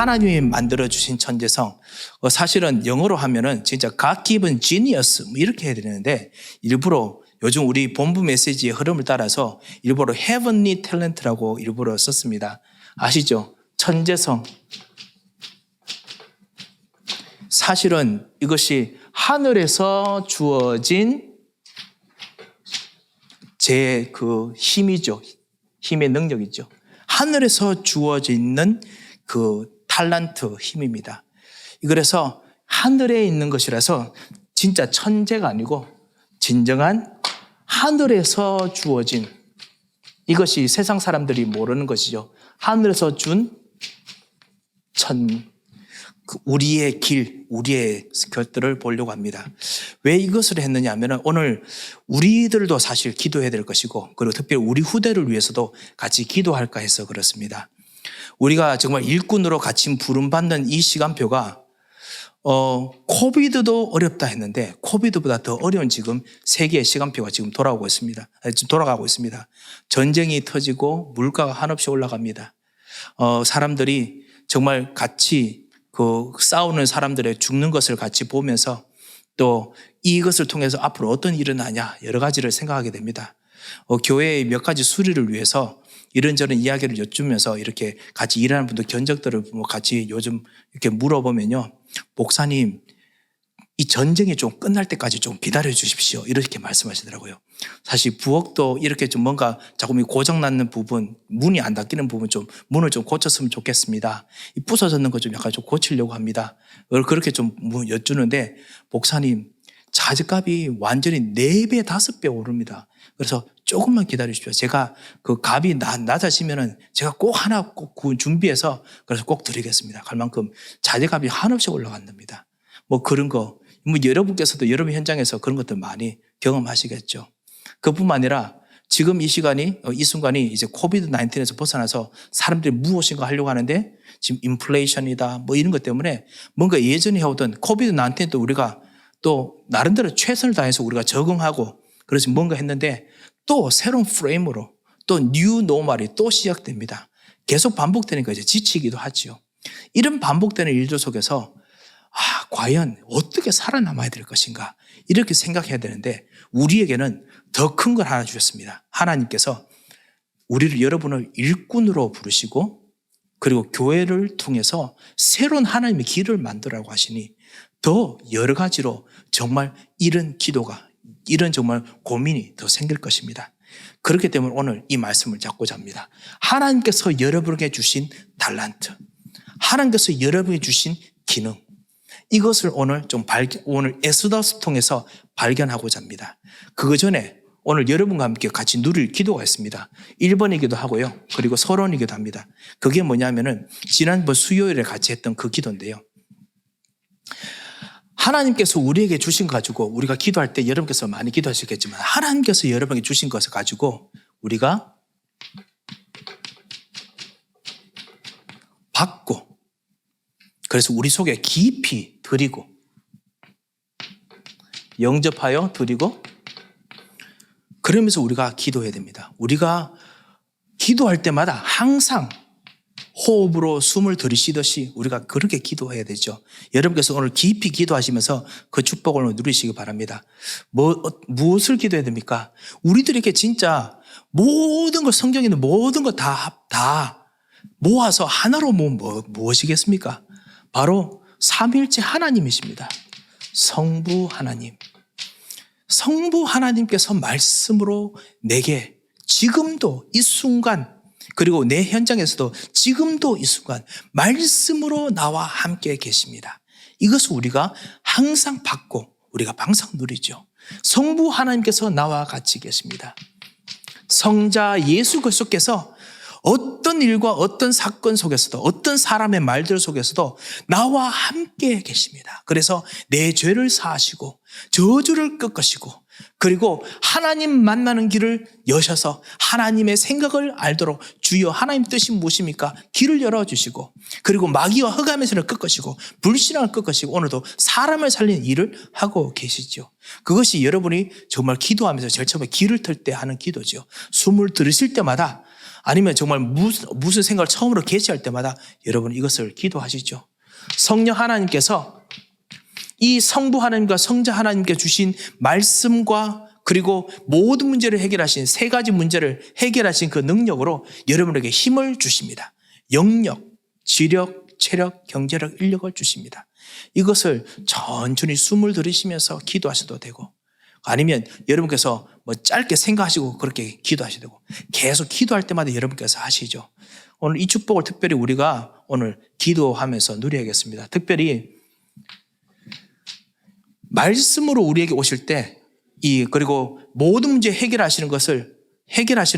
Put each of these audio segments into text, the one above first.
하나님이 만들어주신 천재성. 사실은 영어로 하면은 진짜 God given genius 이렇게 해야 되는데 일부러 요즘 우리 본부 메시지의 흐름을 따라서 일부러 heavenly talent라고 일부러 썼습니다. 아시죠? 천재성. 사실은 이것이 하늘에서 주어진 제 그 힘이죠. 힘의 능력이죠. 하늘에서 주어져 있는 그 탤런트 힘입니다. 그래서 하늘에 있는 것이라서 진짜 천재가 아니고 진정한 하늘에서 주어진 이것이 세상 사람들이 모르는 것이죠. 하늘에서 준 우리의 길, 우리의 것들을 보려고 합니다. 왜 이것을 했느냐 하면 오늘 우리들도 사실 기도해야 될 것이고 그리고 특별히 우리 후대를 위해서도 같이 기도할까 해서 그렇습니다. 우리가 정말 일꾼으로 같이 부름받는 이 시간표가 코비드도 어렵다 했는데 코비드보다 더 어려운 지금 세계의 시간표가 지금 돌아가고 있습니다. 전쟁이 터지고 물가가 한없이 올라갑니다. 사람들이 정말 같이 그 싸우는 사람들의 죽는 것을 같이 보면서 또 이것을 통해서 앞으로 어떤 일이 일어나냐 여러 가지를 생각하게 됩니다. 교회의 몇 가지 수리를 위해서 이런저런 이야기를 여쭈면서 이렇게 같이 일하는 분들 견적들을 같이 요즘 이렇게 물어보면요. 목사님, 이 전쟁이 좀 끝날 때까지 좀 기다려 주십시오. 이렇게 말씀하시더라고요. 사실 부엌도 이렇게 좀 뭔가 자꾸 고장났는 부분, 문이 안 닫히는 부분 문을 좀 고쳤으면 좋겠습니다. 이 부서졌는 거 좀 약간 좀 고치려고 합니다. 그렇게 좀 여쭈는데 목사님, 자재값이 완전히 4배, 5배 오릅니다. 그래서 조금만 기다려 주십시오. 제가 그 값이 낮아지면은 제가 꼭 하나 꼭 준비해서 그래서 꼭 드리겠습니다. 갈 만큼 자재값이 한없이 올라간답니다. 그런 거, 여러분께서도 여러분 현장에서 그런 것들 많이 경험하시겠죠. 그뿐만 아니라 지금 이 순간이 이제 코비드-19에서 벗어나서 사람들이 무엇인가 하려고 하는데 지금 인플레이션이다 이런 것 때문에 뭔가 예전에 해오던 코비드-19도 우리가 또 나름대로 최선을 다해서 우리가 적응하고 그래서 뭔가 했는데 또 새로운 프레임으로 또 뉴 노멀이 또 시작됩니다. 계속 반복되니까 이제 지치기도 하죠. 이런 반복되는 일들 속에서 과연 어떻게 살아남아야 될 것인가 이렇게 생각해야 되는데 우리에게는 더 큰 걸 하나 주셨습니다. 하나님께서 여러분을 일꾼으로 부르시고 그리고 교회를 통해서 새로운 하나님의 길을 만들라고 하시니 더 여러 가지로 정말 이런 정말 고민이 더 생길 것입니다. 그렇기 때문에 오늘 이 말씀을 잡고자 합니다. 하나님께서 여러분에게 주신 탤런트, 하나님께서 여러분에게 주신 기능, 이것을 오늘 오늘 에스더스 통해서 발견하고자 합니다. 그거 전에 오늘 여러분과 함께 같이 누릴 기도가 있습니다. 1번이기도 하고요. 그리고 서론이기도 합니다. 그게 뭐냐면은 지난번 수요일에 같이 했던 그 기도인데요. 하나님께서 우리에게 주신 거 가지고 우리가 기도할 때 여러분께서 많이 기도하시겠지만 하나님께서 여러분에게 주신 것을 가지고 우리가 받고 그래서 우리 속에 깊이 드리고 영접하여 드리고 그러면서 우리가 기도해야 됩니다. 우리가 기도할 때마다 항상 호흡으로 숨을 들이쉬듯이 우리가 그렇게 기도해야 되죠. 여러분께서 오늘 깊이 기도하시면서 그 축복을 누리시기 바랍니다. 무엇을 기도해야 됩니까? 우리들에게 진짜 모든 것, 성경에 있는 모든 것 다 모아서 하나로 무엇이겠습니까? 바로 삼위일체 하나님이십니다. 성부 하나님. 성부 하나님께서 말씀으로 내게 지금도 이 순간 그리고 내 현장에서도 지금도 이 순간 말씀으로 나와 함께 계십니다. 이것을 우리가 항상 받고 우리가 항상 누리죠. 성부 하나님께서 나와 같이 계십니다. 성자 예수 그리스도께서 어떤 일과 어떤 사건 속에서도 어떤 사람의 말들 속에서도 나와 함께 계십니다. 그래서 내 죄를 사하시고 저주를 꺾으시고 그리고 하나님 만나는 길을 여셔서 하나님의 생각을 알도록 주여 하나님 뜻이 무엇입니까? 길을 열어주시고 그리고 마귀와 흑암의 세력을 꺾으시고 불신앙을 꺾으시고 오늘도 사람을 살리는 일을 하고 계시죠. 그것이 여러분이 정말 기도하면서 제일 처음에 길을 틀 때 하는 기도죠. 숨을 들이쉴 때마다 아니면 정말 무슨 생각을 처음으로 개시할 때마다 여러분 이것을 기도하시죠. 성령 하나님께서 이 성부 하나님과 성자 하나님께 주신 말씀과 그리고 모든 문제를 해결하신 세 가지 문제를 해결하신 그 능력으로 여러분에게 힘을 주십니다. 영력, 지력, 체력, 경제력, 인력을 주십니다. 이것을 천천히 숨을 들이쉬면서 기도하셔도 되고 아니면 여러분께서 뭐 짧게 생각하시고 그렇게 기도하셔도 되고 계속 기도할 때마다 여러분께서 하시죠. 오늘 이 축복을 특별히 우리가 오늘 기도하면서 누려야겠습니다. 특별히 말씀으로 우리에게 오실 때 그리고 모든 문제 해결하시는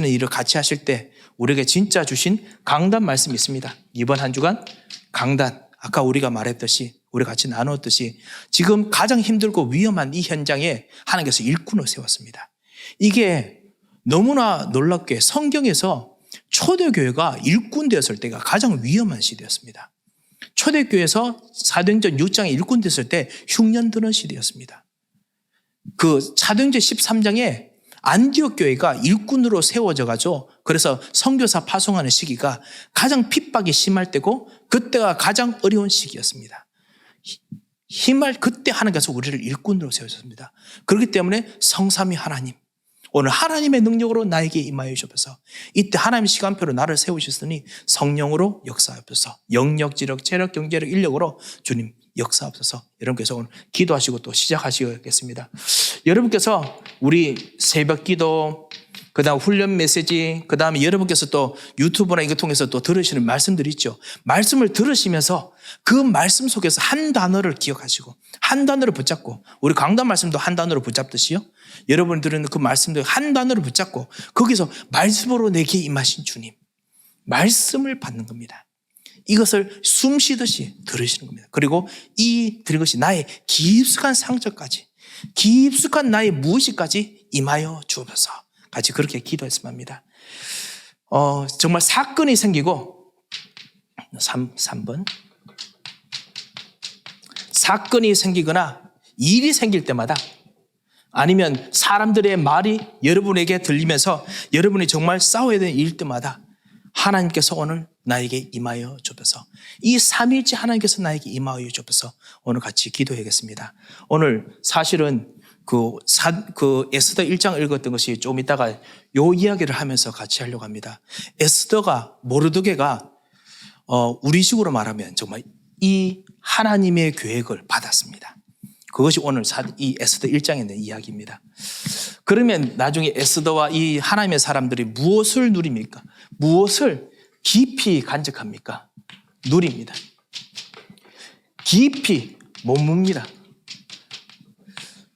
일을 같이 하실 때 우리에게 진짜 주신 강단 말씀이 있습니다. 이번 한 주간 강단, 아까 우리가 말했듯이 우리 같이 나누었듯이 지금 가장 힘들고 위험한 이 현장에 하나님께서 일꾼을 세웠습니다. 이게 너무나 놀랍게 성경에서 초대교회가 일꾼 되었을 때가 가장 위험한 시대였습니다. 초대교회에서 사도행전 6장에 일꾼 됐을 때 흉년 드는 시대였습니다. 그 사도행전 13장에 안디옥 교회가 일꾼으로 세워져가지고 그래서 선교사 파송하는 시기가 가장 핍박이 심할 때고 그때가 가장 어려운 시기였습니다. 힘을 그때 하나님께서 우리를 일꾼으로 세우셨습니다. 그렇기 때문에 성삼위 하나님, 오늘 하나님의 능력으로 나에게 임하여 주셔서 이때 하나님의 시간표로 나를 세우셨으니 성령으로 역사하옵소서. 영력, 지력, 체력, 경제력, 인력으로 주님 역사하옵소서. 여러분께서 오늘 기도하시고 또 시작하시겠습니다. 여러분께서 우리 새벽 기도, 그 다음 훈련 메시지, 그 다음에 여러분께서 또 유튜브나 이거 통해서 또 들으시는 말씀들이 있죠. 말씀을 들으시면서 그 말씀 속에서 한 단어를 기억하시고 한 단어를 붙잡고 우리 강단 말씀도 한 단어를 붙잡듯이요. 여러분들은 그 말씀도 한 단어를 붙잡고 거기서 말씀으로 내게 임하신 주님, 말씀을 받는 겁니다. 이것을 숨 쉬듯이 들으시는 겁니다. 그리고 이 들은 것이 나의 깊숙한 상처까지, 깊숙한 나의 무의식까지 임하여 주옵소서. 같이 그렇게 기도했으면 합니다. 정말 사건이 생기고 3번 사건이 생기거나 일이 생길 때마다 아니면 사람들의 말이 여러분에게 들리면서 여러분이 정말 싸워야 되는 일 때마다 하나님께서 오늘 나에게 임하여 주옵소서. 이 삼위일체 하나님께서 나에게 임하여 주옵소서. 오늘 같이 기도하겠습니다. 오늘 사실은 그 에스더 1장 읽었던 것이 좀 이따가 요 이야기를 하면서 같이 하려고 합니다. 모르드게가 우리식으로 말하면 정말 이 하나님의 계획을 받았습니다. 그것이 오늘 이 에스더 1장에 있는 이야기입니다. 그러면 나중에 에스더와 이 하나님의 사람들이 무엇을 누립니까? 무엇을 깊이 간직합니까? 누립니다. 깊이 못 묵니다.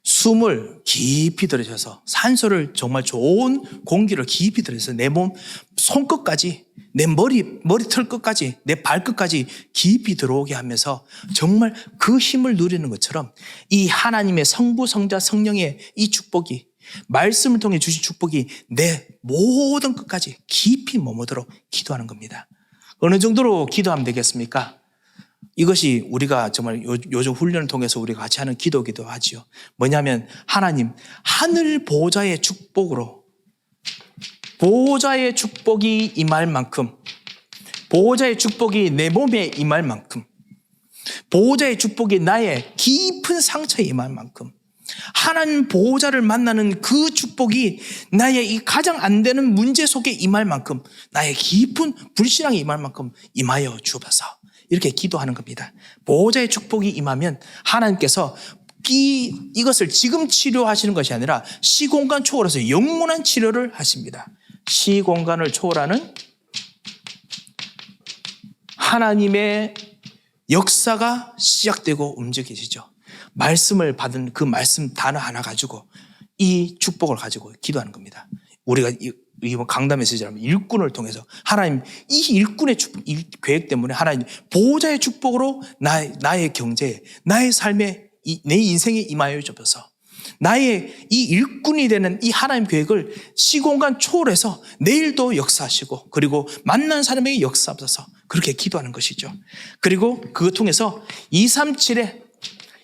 숨을 깊이 들이셔서 산소를 정말 좋은 공기를 깊이 들이셔서 내 몸 손끝까지 내 머리털 끝까지 내 발끝까지 깊이 들어오게 하면서 정말 그 힘을 누리는 것처럼 이 하나님의 성부 성자 성령의 이 축복이 말씀을 통해 주신 축복이 내 모든 끝까지 깊이 머무도록 기도하는 겁니다. 어느 정도로 기도하면 되겠습니까? 이것이 우리가 정말 요즘 훈련을 통해서 우리가 같이 하는 기도기도 하지요. 뭐냐면 하나님 하늘 보좌의 축복으로 보호자의 축복이 임할 만큼 보호자의 축복이 내 몸에 임할 만큼 보호자의 축복이 나의 깊은 상처에 임할 만큼 하나님 보호자를 만나는 그 축복이 나의 이 가장 안 되는 문제 속에 임할 만큼 나의 깊은 불신앙에 임할 만큼 임하여 주옵소서. 이렇게 기도하는 겁니다. 보호자의 축복이 임하면 하나님께서 이것을 지금 치료하시는 것이 아니라 시공간 초월해서 영원한 치료를 하십니다. 시공간을 초월하는 하나님의 역사가 시작되고 움직이시죠. 말씀을 받은 그 말씀 단어 하나 가지고 이 축복을 가지고 기도하는 겁니다. 우리가 이번 강단 메시지라면 일꾼을 통해서 하나님 이 일꾼의 계획 때문에 하나님 보호자의 축복으로 나의 경제에 나의 삶에 내 인생에 임하여 주옵소서. 나의 이 일꾼이 되는 이 하나님 계획을 시공간 초월해서 내일도 역사하시고 그리고 만난 사람에게 역사하소서. 그렇게 기도하는 것이죠. 그리고 그것 통해서 237의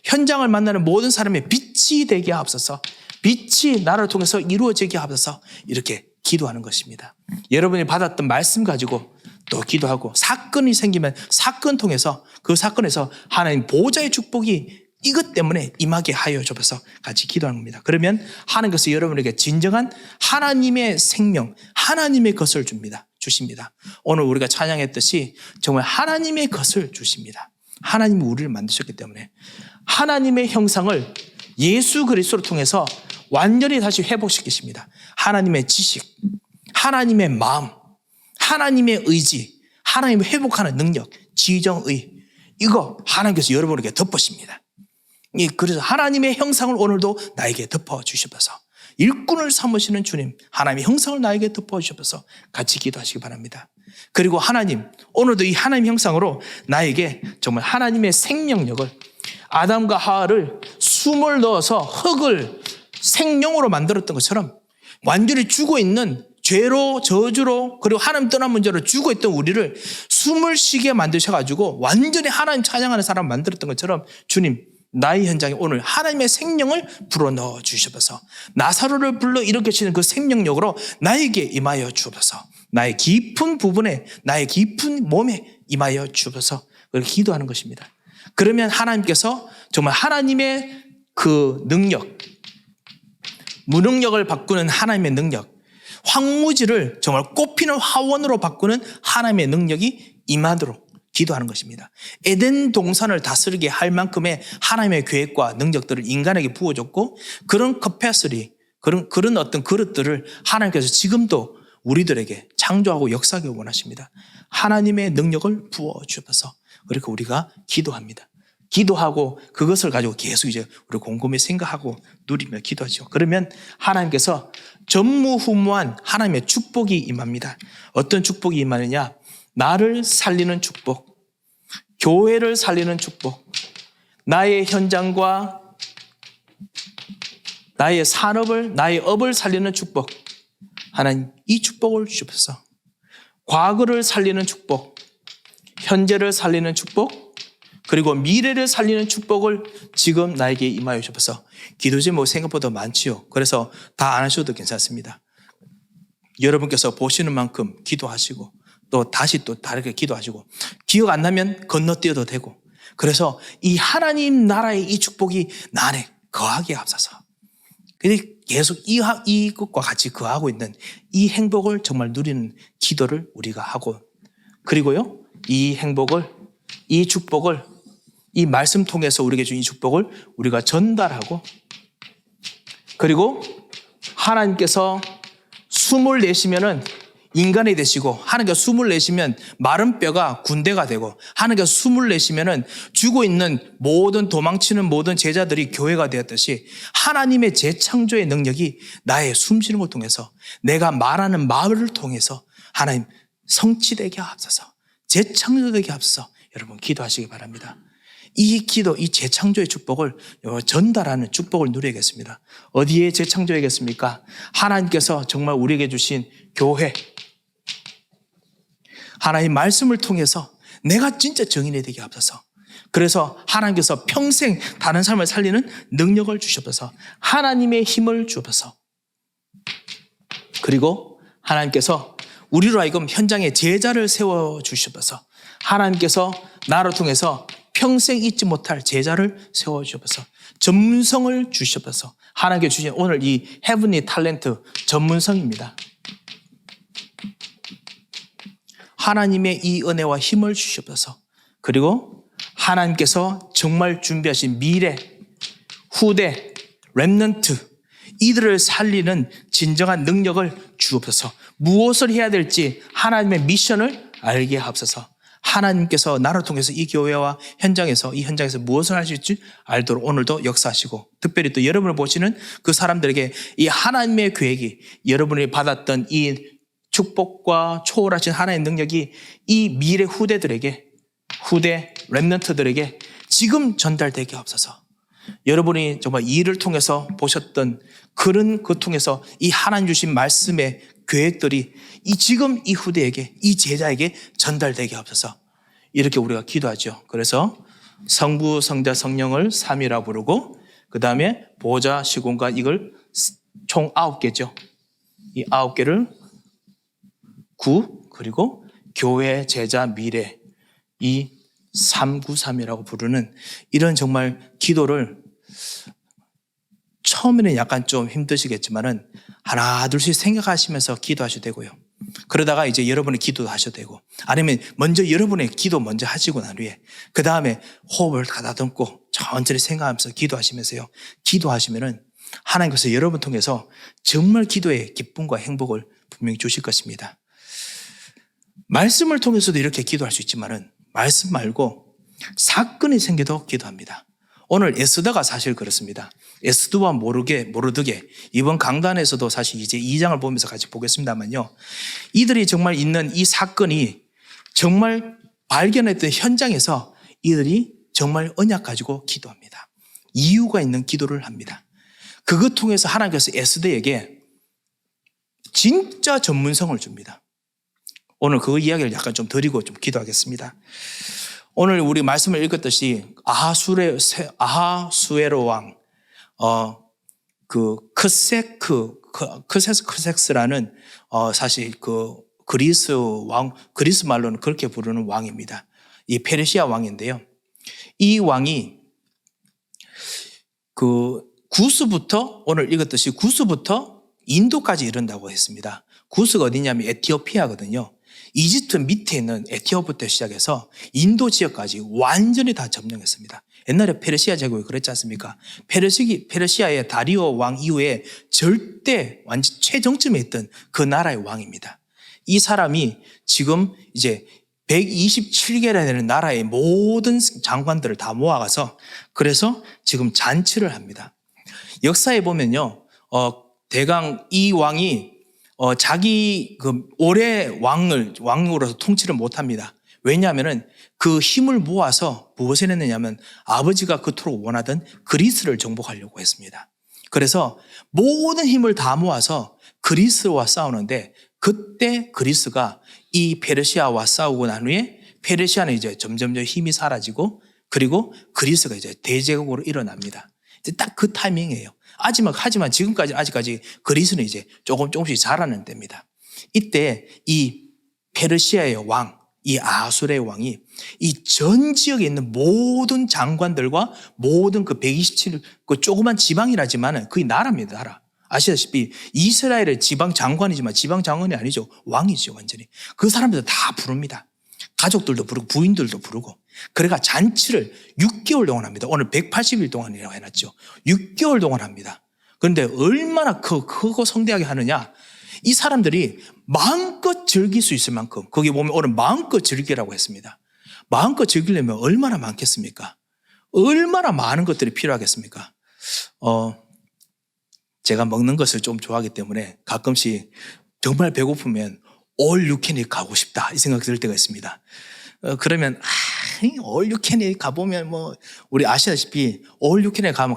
현장을 만나는 모든 사람의 빛이 되게 하옵소서. 빛이 나를 통해서 이루어지게 하옵소서. 이렇게 기도하는 것입니다. 여러분이 받았던 말씀 가지고 또 기도하고, 사건이 생기면 사건 통해서, 그 사건에서 하나님 보좌의 축복이 이것 때문에 임하게 하여 주셔서 같이 기도하는 겁니다. 그러면 하나님께서 여러분에게 진정한 하나님의 생명, 하나님의 것을 주십니다. 오늘 우리가 찬양했듯이 정말 하나님의 것을 주십니다. 하나님이 우리를 만드셨기 때문에 하나님의 형상을 예수 그리스도를 통해서 완전히 다시 회복시키십니다. 하나님의 지식, 하나님의 마음, 하나님의 의지, 하나님을 회복하는 능력, 지정의, 이거 하나님께서 여러분에게 덮으십니다. 그래서 하나님의 형상을 오늘도 나에게 덮어주셔서, 일꾼을 삼으시는 주님, 하나님의 형상을 나에게 덮어주셔서 같이 기도하시기 바랍니다. 그리고 하나님, 오늘도 이 하나님의 형상으로 나에게 정말 하나님의 생명력을, 아담과 하와를 숨을 넣어서 흙을 생명으로 만들었던 것처럼 완전히 죽어있는 죄로, 저주로, 그리고 하나님 떠난 문제로 죽어있던 우리를 숨을 쉬게 만드셔가지고 완전히 하나님 찬양하는 사람 만들었던 것처럼, 주님, 나의 현장에 오늘 하나님의 생명을 불어넣어 주셔서 나사로를 불러 일으키시는 그 생명력으로 나에게 임하여 주옵소서. 나의 깊은 부분에, 나의 깊은 몸에 임하여 주옵소서. 그렇게 기도하는 것입니다. 그러면 하나님께서 정말 하나님의 그 능력, 무능력을 바꾸는 하나님의 능력, 황무지를 정말 꽃피는 화원으로 바꾸는 하나님의 능력이 임하도록 기도하는 것입니다. 에덴 동산을 다스리게 할 만큼의 하나님의 계획과 능력들을 인간에게 부어줬고, 그런 커패슬리, 그런 어떤 그릇들을 하나님께서 지금도 우리들에게 창조하고 역사하기 원하십니다. 하나님의 능력을 부어주셔서 그렇게 우리가 기도합니다. 기도하고 그것을 가지고 계속 이제 우리 곰곰이 생각하고 누리며 기도하죠. 그러면 하나님께서 전무후무한 하나님의 축복이 임합니다. 어떤 축복이 임하느냐? 나를 살리는 축복, 교회를 살리는 축복, 나의 현장과 나의 산업을, 나의 업을 살리는 축복. 하나님, 이 축복을 주셔서 과거를 살리는 축복, 현재를 살리는 축복, 그리고 미래를 살리는 축복을 지금 나에게 임하여 주셔서, 기도 제목 생각보다 많지요. 그래서 다 안 하셔도 괜찮습니다. 여러분께서 보시는 만큼 기도하시고, 또 다시 또 다르게 기도하시고, 기억 안 나면 건너뛰어도 되고, 그래서 이 하나님 나라의 이 축복이 나 안에 거하게 하옵소서. 계속 이것과 같이 거하고 있는 이 행복을 정말 누리는 기도를 우리가 하고, 그리고요, 이 행복을, 이 축복을, 이 말씀 통해서 우리에게 준 이 축복을 우리가 전달하고, 그리고 하나님께서 숨을 내쉬면은 인간이 되시고, 하나님께서 숨을 내쉬면 마른 뼈가 군대가 되고, 하나님께서 숨을 내쉬면은 죽어있는 모든 도망치는 모든 제자들이 교회가 되었듯이, 하나님의 재창조의 능력이 나의 숨쉬는 걸 통해서, 내가 말하는 말을 통해서 하나님 성취되게 하옵소서, 재창조되게 하옵소서. 여러분 기도하시기 바랍니다. 이 기도, 이 재창조의 축복을 전달하는 축복을 누리겠습니다. 어디에 재창조하겠습니까? 하나님께서 정말 우리에게 주신 교회, 하나님 말씀을 통해서 내가 진짜 정인이 되게 하옵소서. 그래서 하나님께서 평생 다른 삶을 살리는 능력을 주셔서 하나님의 힘을 주셔서, 그리고 하나님께서 우리로 하여금 현장에 제자를 세워주셔서, 하나님께서 나를 통해서 평생 잊지 못할 제자를 세워주셔서 전문성을 주셔서, 하나님께 주신 오늘 이 헤븐리 탤런트 전문성입니다. 하나님의 이 은혜와 힘을 주셔서, 그리고 하나님께서 정말 준비하신 미래, 후대, 렘넌트, 이들을 살리는 진정한 능력을 주옵소서. 무엇을 해야 될지 하나님의 미션을 알게 하옵소서. 하나님께서 나를 통해서 이 교회와 현장에서, 이 현장에서 무엇을 하실지 알도록 오늘도 역사하시고, 특별히 또 여러분을 보시는 그 사람들에게 이 하나님의 계획이, 여러분이 받았던 이 축복과 초월하신 하나님의 능력이 이 미래 후대들에게, 후대 렘넌트들에게 지금 전달되게 하옵소서. 여러분이 정말 이 일을 통해서 보셨던 그런 그 통해서 이 하나님 주신 말씀의 계획들이 지금 이 후대에게, 이 제자에게 전달되게 하옵소서. 이렇게 우리가 기도하죠. 그래서 성부, 성자, 성령을 삼위라 부르고, 그 다음에 보좌, 시공간, 이걸 총 9개죠. 이 9개를 구, 그리고 교회, 제자, 미래, 이 393이라고 부르는 이런 정말 기도를 처음에는 약간 좀 힘드시겠지만은 하나 둘씩 생각하시면서 기도하셔도 되고요. 그러다가 이제 여러분의 기도도 하셔도 되고, 아니면 먼저 여러분의 기도 먼저 하시고 난 후에 그 다음에 호흡을 가다듬고 천천히 생각하면서 기도하시면서요. 기도하시면은 하나님께서 여러분 통해서 정말 기도의 기쁨과 행복을 분명히 주실 것입니다. 말씀을 통해서도 이렇게 기도할 수 있지만은 말씀 말고 사건이 생겨도 기도합니다. 오늘 에스더가 사실 그렇습니다. 에스더와 모르드게 이번 강단에서도 사실 이제 2장을 보면서 같이 보겠습니다만요. 이들이 정말 있는 이 사건이 정말 발견했던 현장에서 이들이 정말 언약 가지고 기도합니다. 이유가 있는 기도를 합니다. 그것 통해서 하나님께서 에스더에게 진짜 전문성을 줍니다. 오늘 그 이야기를 약간 좀 드리고 좀 기도하겠습니다. 오늘 우리 말씀을 읽었듯이 아하수에로 왕, 크섹스라는 사실 그 그리스 말로는 그렇게 부르는 왕입니다. 이 페르시아 왕인데요. 이 왕이 그 구스부터 오늘 읽었듯이 구스부터 인도까지 이른다고 했습니다. 구스가 어디냐면 에티오피아거든요. 이집트 밑에 있는 에티오피아부터 시작해서 인도 지역까지 완전히 다 점령했습니다. 옛날에 페르시아 제국이 그랬지 않습니까? 페르시아의 다리오 왕 이후에 절대 완전 최정점에 있던 그 나라의 왕입니다. 이 사람이 지금 이제 127개나 되는 나라의 모든 장관들을 다 모아가서 그래서 지금 잔치를 합니다. 역사에 보면요, 대강 이 왕이 자기 오래 왕으로서 통치를 못합니다. 왜냐하면은 그 힘을 모아서 무엇을 했느냐면 아버지가 그토록 원하던 그리스를 정복하려고 했습니다. 그래서 모든 힘을 다 모아서 그리스와 싸우는데 그때 그리스가 이 페르시아와 싸우고 난 후에 페르시아는 이제 점점 힘이 사라지고 그리고 그리스가 이제 대제국으로 일어납니다. 이제 딱 그 타이밍이에요. 하지만 지금까지 아직까지 그리스는 이제 조금씩 자라는 때입니다. 이때 이 페르시아의 왕, 이 아수르의 왕이 이 전 지역에 있는 모든 장관들과 모든 그 127, 그 조그만 지방이라지만은 그게 나라입니다, 나라. 아시다시피 이스라엘의 지방 장관이지만 지방 장관이 아니죠. 왕이죠, 완전히. 그 사람들 다 부릅니다. 가족들도 부르고 부인들도 부르고. 그래가 잔치를 6개월 동안 합니다. 오늘 180일 동안이라고 해놨죠. 6개월 동안 합니다. 그런데 얼마나 크고 성대하게 하느냐. 이 사람들이 마음껏 즐길 수 있을 만큼, 거기 보면 오늘 마음껏 즐기라고 했습니다. 마음껏 즐기려면 얼마나 많겠습니까? 얼마나 많은 것들이 필요하겠습니까? 제가 먹는 것을 좀 좋아하기 때문에 가끔씩 정말 배고프면 all you can이 가고 싶다 이 생각이 들 때가 있습니다. 그러면 all you can이 가보면 우리 아시다시피 all you can에 가면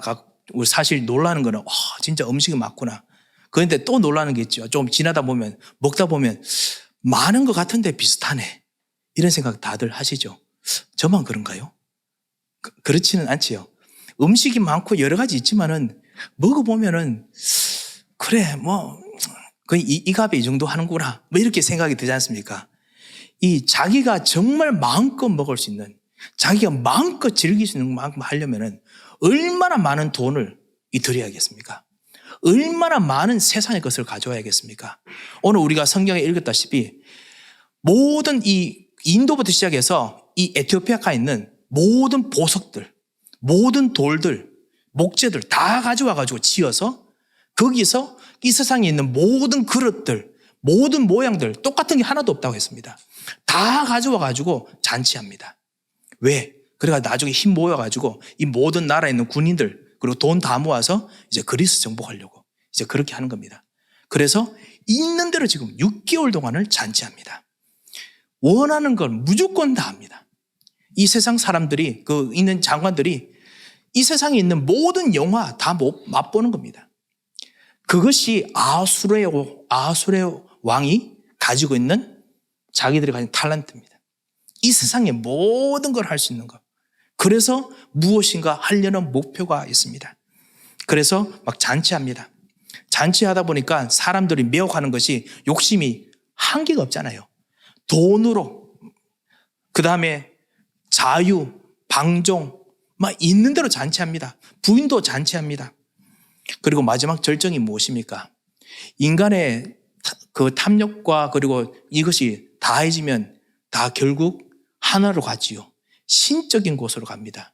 우리 사실 놀라는 거는 진짜 음식이 많구나. 그런데 또 놀라는 게 있죠. 좀 지나다 보면 먹다 보면 많은 것 같은데 비슷하네. 이런 생각 다들 하시죠. 저만 그런가요? 그렇지는 않지요. 음식이 많고 여러 가지 있지만은 먹어보면은 그래 거의 이 값에 이 정도 하는구나 이렇게 생각이 들지 않습니까? 이 자기가 정말 마음껏 먹을 수 있는, 자기가 마음껏 즐길 수 있는 만큼 하려면은 얼마나 많은 돈을 들여야겠습니까? 얼마나 많은 세상의 것을 가져와야겠습니까? 오늘 우리가 성경에 읽었다시피 모든 이 인도부터 시작해서 이 에티오피아까지 있는 모든 보석들, 모든 돌들, 목재들 다 가져와가지고 지어서 거기서 이 세상에 있는 모든 그릇들, 모든 모양들 똑같은 게 하나도 없다고 했습니다. 다 가져와가지고 잔치합니다. 왜? 그래가 나중에 힘 모여가지고 이 모든 나라에 있는 군인들 그리고 돈 다 모아서 이제 그리스 정복하려고 이제 그렇게 하는 겁니다. 그래서 있는 대로 지금 6개월 동안을 잔치합니다. 원하는 걸 무조건 다 합니다. 이 세상 사람들이 있는 장관들이 이 세상에 있는 모든 영화 다 맛보는 겁니다. 그것이 아수르의 왕이 가지고 있는 자기들이 가진 탤런트입니다. 이 세상의 모든 걸 할 수 있는 것. 그래서 무엇인가 하려는 목표가 있습니다. 그래서 막 잔치합니다. 잔치하다 보니까 사람들이 매혹하는 것이 욕심이 한계가 없잖아요. 돈으로, 그 다음에 자유, 방종, 막 있는 대로 잔치합니다. 부인도 잔치합니다. 그리고 마지막 절정이 무엇입니까? 인간의 그 탐욕과 그리고 이것이 다해지면 다 결국 하나로 가지요. 신적인 곳으로 갑니다.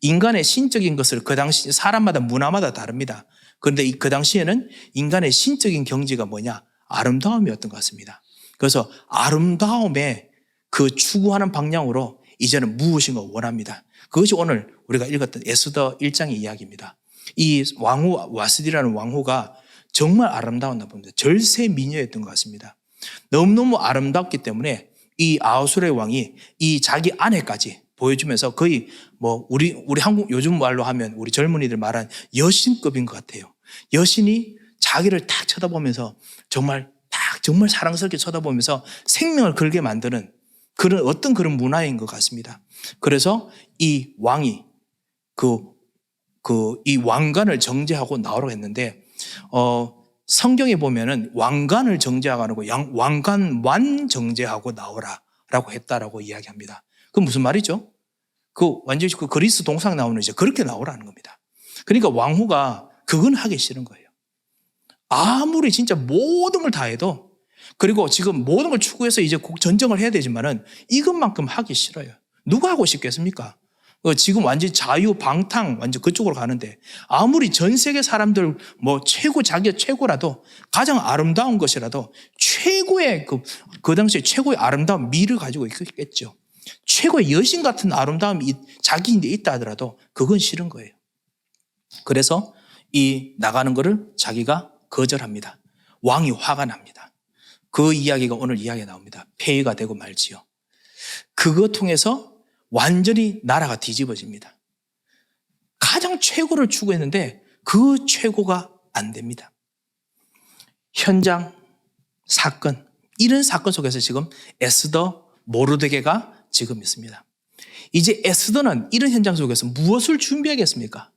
인간의 신적인 것을 그 당시 사람마다 문화마다 다릅니다. 그런데 그 당시에는 인간의 신적인 경지가 뭐냐? 아름다움이었던 것 같습니다. 그래서 아름다움에 그 추구하는 방향으로 이제는 무엇인가 원합니다. 그것이 오늘 우리가 읽었던 에스더 1장의 이야기입니다. 이 왕후 와스디라는 왕후가 정말 아름다웠나 봅니다. 절세 미녀였던 것 같습니다. 너무너무 아름답기 때문에 이 아하수르의 왕이 이 자기 아내까지 보여주면서 거의 뭐 우리 한국 요즘 말로 하면 우리 젊은이들 말한 여신급인 것 같아요. 여신이 자기를 딱 쳐다보면서 정말 사랑스럽게 쳐다보면서 생명을 걸게 만드는 어떤 그런 문화인 것 같습니다. 그래서 이 왕이 이 왕관을 정제하고 나오라고 했는데, 성경에 보면은 왕관을 정제하고 하고 왕관만 정제하고 나오라라고 했다라고 이야기합니다. 그 무슨 말이죠? 완전히 그리스 동상 나오는 이제 그렇게 나오라는 겁니다. 그러니까 왕후가 그건 하기 싫은 거예요. 아무리 진짜 모든 걸 다 해도, 그리고 지금 모든 걸 추구해서 이제 꼭 전쟁을 해야 되지만은 이것만큼 하기 싫어요. 누가 하고 싶겠습니까? 지금 완전히 자유, 방탕, 완전 그쪽으로 가는데, 아무리 전 세계 사람들 자기가 최고라도, 가장 아름다운 것이라도, 최고의 그 당시에 최고의 아름다운 미를 가지고 있겠죠. 최고의 여신 같은 아름다움이 자기인데 있다 하더라도, 그건 싫은 거예요. 그래서 이 나가는 거를 자기가 거절합니다. 왕이 화가 납니다. 그 이야기가 오늘 이야기에 나옵니다. 폐위가 되고 말지요. 그거 통해서 완전히 나라가 뒤집어집니다. 가장 최고를 추구했는데 그 최고가 안 됩니다. 현장, 사건, 이런 사건 속에서 지금 에스더, 모르드게가 지금 있습니다. 이제 에스더는 이런 현장 속에서 무엇을 준비하겠습니까?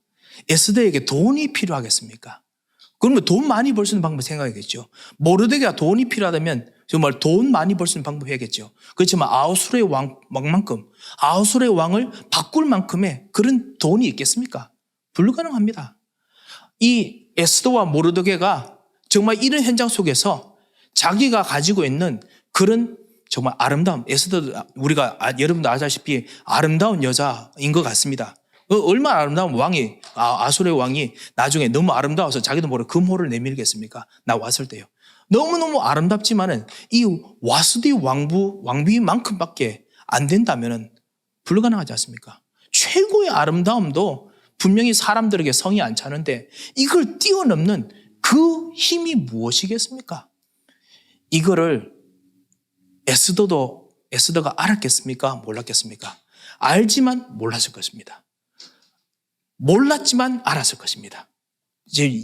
에스더에게 돈이 필요하겠습니까? 그러면 돈 많이 벌 수 있는 방법 생각하겠죠. 모르드게가 돈이 필요하다면 정말 돈 많이 벌 수 있는 방법 해야겠죠. 그렇지만 아하수르의 왕만큼, 아하수르의 왕을 바꿀 만큼의 그런 돈이 있겠습니까? 불가능합니다. 이 에스더와 모르드게가 정말 이런 현장 속에서 자기가 가지고 있는 그런 정말 아름다움, 에스더 우리가 여러분도 아시다시피 아름다운 여자인 것 같습니다. 얼마나 아름다운 왕이, 아수르의 왕이 나중에 너무 아름다워서 자기도 모르게 금호를 내밀겠습니까? 나 왔을 때요. 너무너무 아름답지만은 이 와스디 왕비만큼밖에 안 된다면은 불가능하지 않습니까? 최고의 아름다움도 분명히 사람들에게 성이 안 차는데 이걸 뛰어넘는 그 힘이 무엇이겠습니까? 이거를 에스더가 알았겠습니까? 몰랐겠습니까? 알지만 몰랐을 것입니다. 몰랐지만 알았을 것입니다.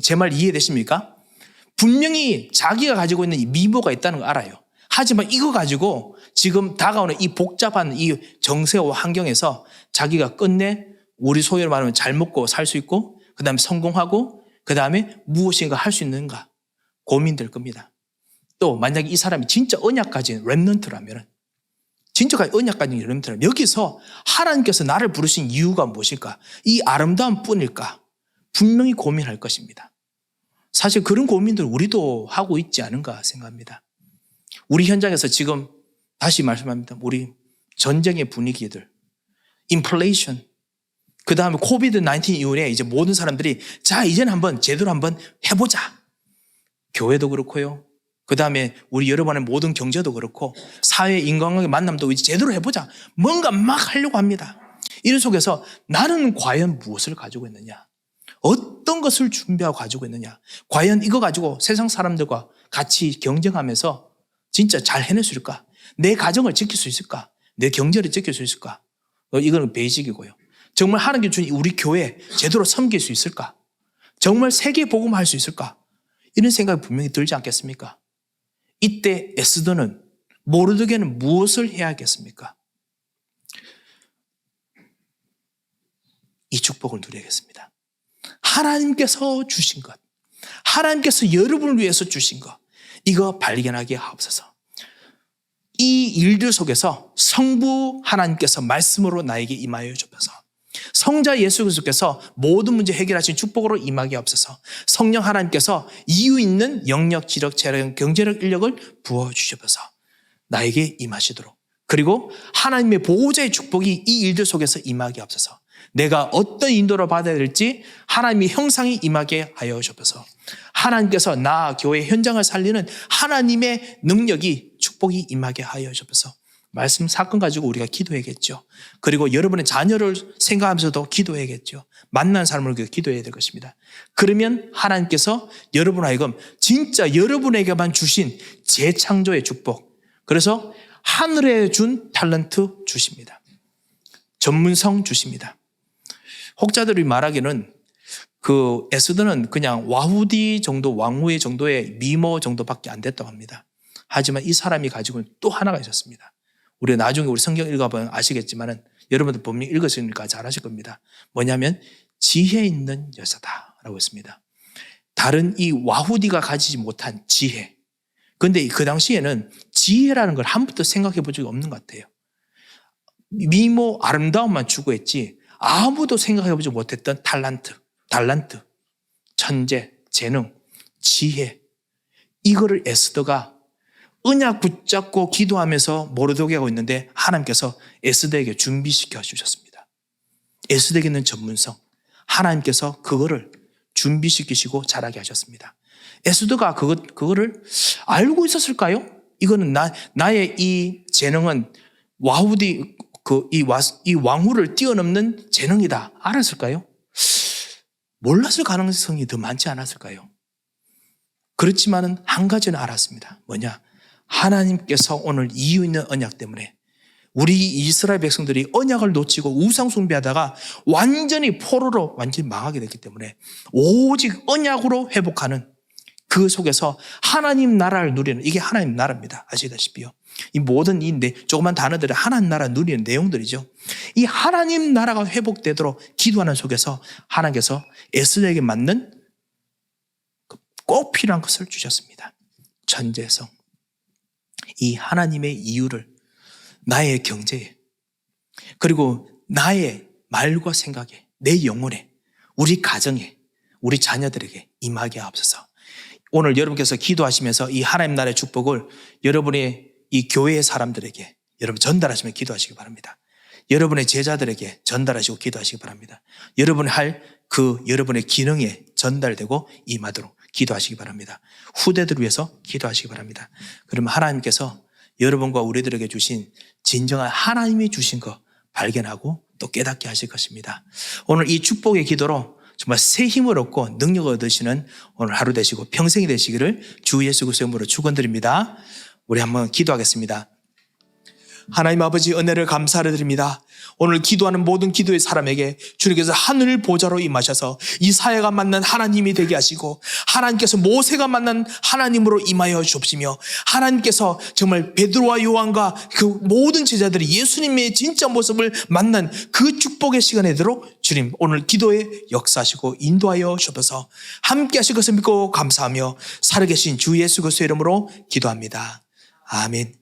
제 말 이해되십니까? 분명히 자기가 가지고 있는 이 미모가 있다는 걸 알아요. 하지만 이거 가지고 지금 다가오는 이 복잡한 이 정세와 환경에서 자기가 끝내 우리 소위로 말하면 잘 먹고 살 수 있고 그 다음에 성공하고 그 다음에 무엇인가 할 수 있는가 고민될 겁니다. 또 만약에 이 사람이 진짜 언약 가진 렘넌트라면 진짜 언약 가진 렘넌트라면 여기서 하나님께서 나를 부르신 이유가 무엇일까? 이 아름다움 뿐일까? 분명히 고민할 것입니다. 사실 그런 고민들 우리도 하고 있지 않은가 생각합니다. 우리 현장에서 지금 다시 말씀합니다. 우리 전쟁의 분위기들, 인플레이션, 그 다음에 코비드-19 이후에 이제 모든 사람들이 자 이제는 한번 제대로 한번 해보자. 교회도 그렇고요. 그 다음에 우리 여러분의 모든 경제도 그렇고 사회 인간관계 만남도 이제 제대로 해보자. 뭔가 막 하려고 합니다. 이런 속에서 나는 과연 무엇을 가지고 있느냐? 어떤 것을 준비하고 가지고 있느냐? 과연 이거 가지고 세상 사람들과 같이 경쟁하면서 진짜 잘 해낼 수 있을까? 내 가정을 지킬 수 있을까? 내 경제를 지킬 수 있을까? 이거는 베이직이고요. 정말 하나님께 주신 우리 교회 제대로 섬길 수 있을까? 정말 세계 복음할 수 있을까? 이런 생각이 분명히 들지 않겠습니까? 이때 에스더는 모르드게는 무엇을 해야겠습니까? 이 축복을 누려야겠습니다. 하나님께서 주신 것, 하나님께서 여러분을 위해서 주신 것, 이거 발견하게 하옵소서. 이 일들 속에서 성부 하나님께서 말씀으로 나에게 임하여 주옵소서. 성자 예수 그리스도께서 모든 문제 해결하신 축복으로 임하게 없어서 성령 하나님께서 이유 있는 영력, 지력, 재력, 경제력, 인력을 부어주셔서 나에게 임하시도록, 그리고 하나님의 보호자의 축복이 이 일들 속에서 임하게 없어서 내가 어떤 인도를 받아야 될지 하나님의 형상이 임하게 하여 주옵소서. 하나님께서 나 교회 현장을 살리는 하나님의 능력이, 축복이 임하게 하여 주옵소서. 말씀 사건 가지고 우리가 기도해야겠죠. 그리고 여러분의 자녀를 생각하면서도 기도해야겠죠. 만난 사람을 기도해야 될 것입니다. 그러면 하나님께서 여러분 하여금 진짜 여러분에게만 주신 재창조의 축복, 그래서 하늘에 준 탤런트 주십니다. 전문성 주십니다. 혹자들이 말하기는 그 에스더는 그냥 와후디 정도, 왕후의 정도의 미모 정도밖에 안 됐다고 합니다. 하지만 이 사람이 가지고 또 하나가 있었습니다. 우리 나중에 우리 성경 읽어보면 아시겠지만은 여러분들 분명히 읽었으니까 잘 아실 겁니다. 뭐냐면 지혜 있는 여자다라고 했습니다. 다른 이 와후디가 가지지 못한 지혜. 그런데 그 당시에는 지혜라는 걸 한 번도 생각해 본 적이 없는 것 같아요. 미모, 아름다움만 추구했지 아무도 생각해 보지 못했던 달란트, 천재, 재능, 지혜, 이거를 에스더가 언약 붙잡고 기도하면서 모르도게 하고 있는데 하나님께서 에스더에게 준비시켜 주셨습니다. 에스더에게 있는 전문성, 하나님께서 그거를 준비시키시고 자라게 하셨습니다. 에스더가 그거를 알고 있었을까요? 이거는 나의 이 재능은 와후디 이 왕후를 뛰어넘는 재능이다. 알았을까요? 몰랐을 가능성이 더 많지 않았을까요? 그렇지만은 한 가지는 알았습니다. 뭐냐? 하나님께서 오늘 이유 있는 언약 때문에 우리 이스라엘 백성들이 언약을 놓치고 우상 숭배하다가 완전히 포로로 완전히 망하게 됐기 때문에 오직 언약으로 회복하는 그 속에서 하나님 나라를 누리는, 이게 하나님 나라입니다. 아시다시피요. 이 모든 이 조그만 단어들이 하나님 나라 누리는 내용들이죠. 이 하나님 나라가 회복되도록 기도하는 속에서 하나님께서 에스더에게 맞는 꼭 필요한 것을 주셨습니다. 천재성. 이 하나님의 이유를 나의 경제에, 그리고 나의 말과 생각에, 내 영혼에, 우리 가정에, 우리 자녀들에게 임하게 하옵소서. 오늘 여러분께서 기도하시면서 이 하나님 나라의 축복을 여러분의 이 교회의 사람들에게 여러분 전달하시면 기도하시기 바랍니다. 여러분의 제자들에게 전달하시고 기도하시기 바랍니다. 여러분이 할 여러분의 기능에 전달되고 임하도록 기도하시기 바랍니다. 후대들을 위해서 기도하시기 바랍니다. 그러면 하나님께서 여러분과 우리들에게 주신 진정한 하나님이 주신 것 발견하고 또 깨닫게 하실 것입니다. 오늘 이 축복의 기도로 정말 새 힘을 얻고 능력을 얻으시는 오늘 하루 되시고 평생이 되시기를 주 예수 그리스도의 이름으로 축원드립니다. 우리 한번 기도하겠습니다. 하나님 아버지, 은혜를 감사를 드립니다. 오늘 기도하는 모든 기도의 사람에게 주님께서 하늘 보좌로 임하셔서 이사야가 만난 하나님이 되게 하시고 하나님께서 모세가 만난 하나님으로 임하여 주옵시며 하나님께서 정말 베드로와 요한과 그 모든 제자들이 예수님의 진짜 모습을 만난 그 축복의 시간에 되도록 주님 오늘 기도에 역사하시고 인도하여 주옵소서. 함께 하실 것을 믿고 감사하며 살아계신 주 예수 그리스도의 이름으로 기도합니다. 아멘.